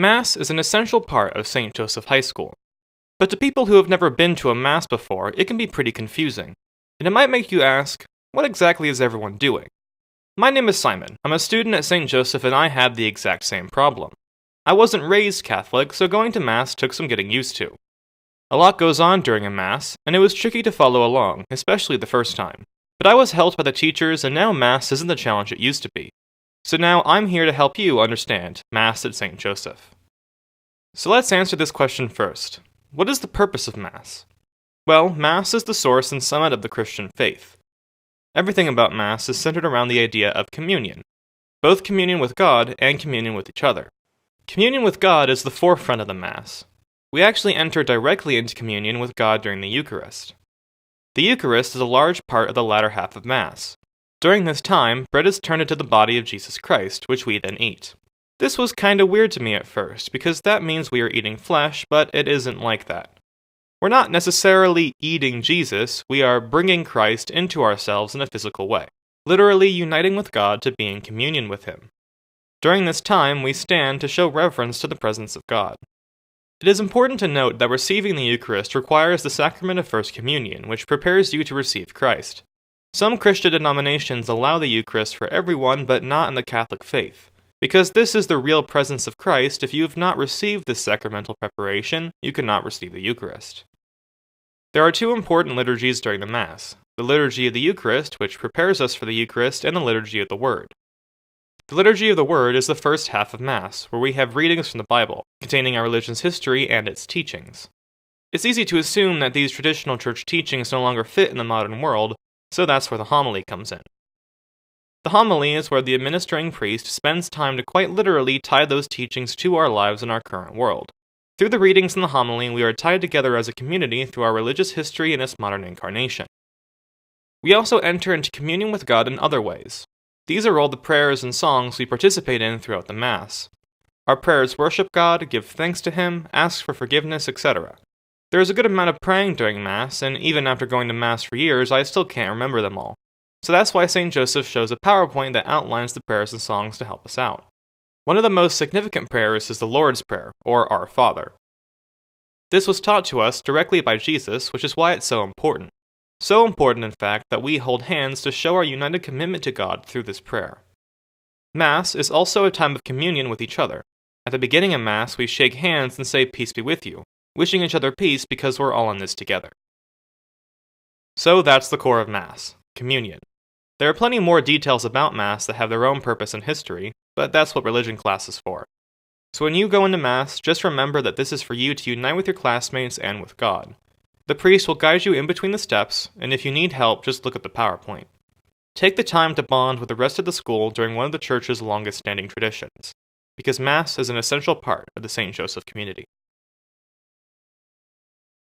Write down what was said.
Mass is an essential part of St. Joseph High School. But to people who have never been to a Mass before, it can be pretty confusing. And it might make you ask, what exactly is everyone doing? My name is Simon. I'm a student at St. Joseph and I had the exact same problem. I wasn't raised Catholic, so going to Mass took some getting used to. A lot goes on during a Mass, and it was tricky to follow along, especially the first time. But I was helped by the teachers, and now Mass isn't the challenge it used to be. So now I'm here to help you understand Mass at St. Joseph. So let's answer this question first. What is the purpose of Mass? Well, Mass is the source and summit of the Christian faith. Everything about Mass is centered around the idea of communion, both communion with God and communion with each other. Communion with God is the forefront of the Mass. We actually enter directly into communion with God during the Eucharist. The Eucharist is a large part of the latter half of Mass. During this time, bread is turned into the body of Jesus Christ, which we then eat. This was kinda weird to me at first, because that means we are eating flesh, but it isn't like that. We're not necessarily eating Jesus, we are bringing Christ into ourselves in a physical way, literally uniting with God to be in communion with Him. During this time, we stand to show reverence to the presence of God. It is important to note that receiving the Eucharist requires the sacrament of First Communion, which prepares you to receive Christ. Some Christian denominations allow the Eucharist for everyone, but not in the Catholic faith. Because this is the real presence of Christ, if you have not received this sacramental preparation, you cannot receive the Eucharist. There are two important liturgies during the Mass: the Liturgy of the Eucharist, which prepares us for the Eucharist, and the Liturgy of the Word. The Liturgy of the Word is the first half of Mass, where we have readings from the Bible, containing our religion's history and its teachings. It's easy to assume that these traditional church teachings no longer fit in the modern world, so that's where the homily comes in. The homily is where the administering priest spends time to quite literally tie those teachings to our lives in our current world. Through the readings in the homily, we are tied together as a community through our religious history and its modern incarnation. We also enter into communion with God in other ways. These are all the prayers and songs we participate in throughout the Mass. Our prayers worship God, give thanks to Him, ask for forgiveness, etc. There is a good amount of praying during Mass, and even after going to Mass for years, I still can't remember them all. So that's why St. Joseph shows a PowerPoint that outlines the prayers and songs to help us out. One of the most significant prayers is the Lord's Prayer, or Our Father. This was taught to us directly by Jesus, which is why it's so important. So important, in fact, that we hold hands to show our united commitment to God through this prayer. Mass is also a time of communion with each other. At the beginning of Mass, we shake hands and say, "Peace be with you," wishing each other peace because we're all in this together. So that's the core of Mass, communion. There are plenty more details about Mass that have their own purpose and history, but that's what religion class is for. So when you go into Mass, just remember that this is for you to unite with your classmates and with God. The priest will guide you in between the steps, and if you need help, just look at the PowerPoint. Take the time to bond with the rest of the school during one of the church's longest standing traditions, because Mass is an essential part of the St. Joseph community.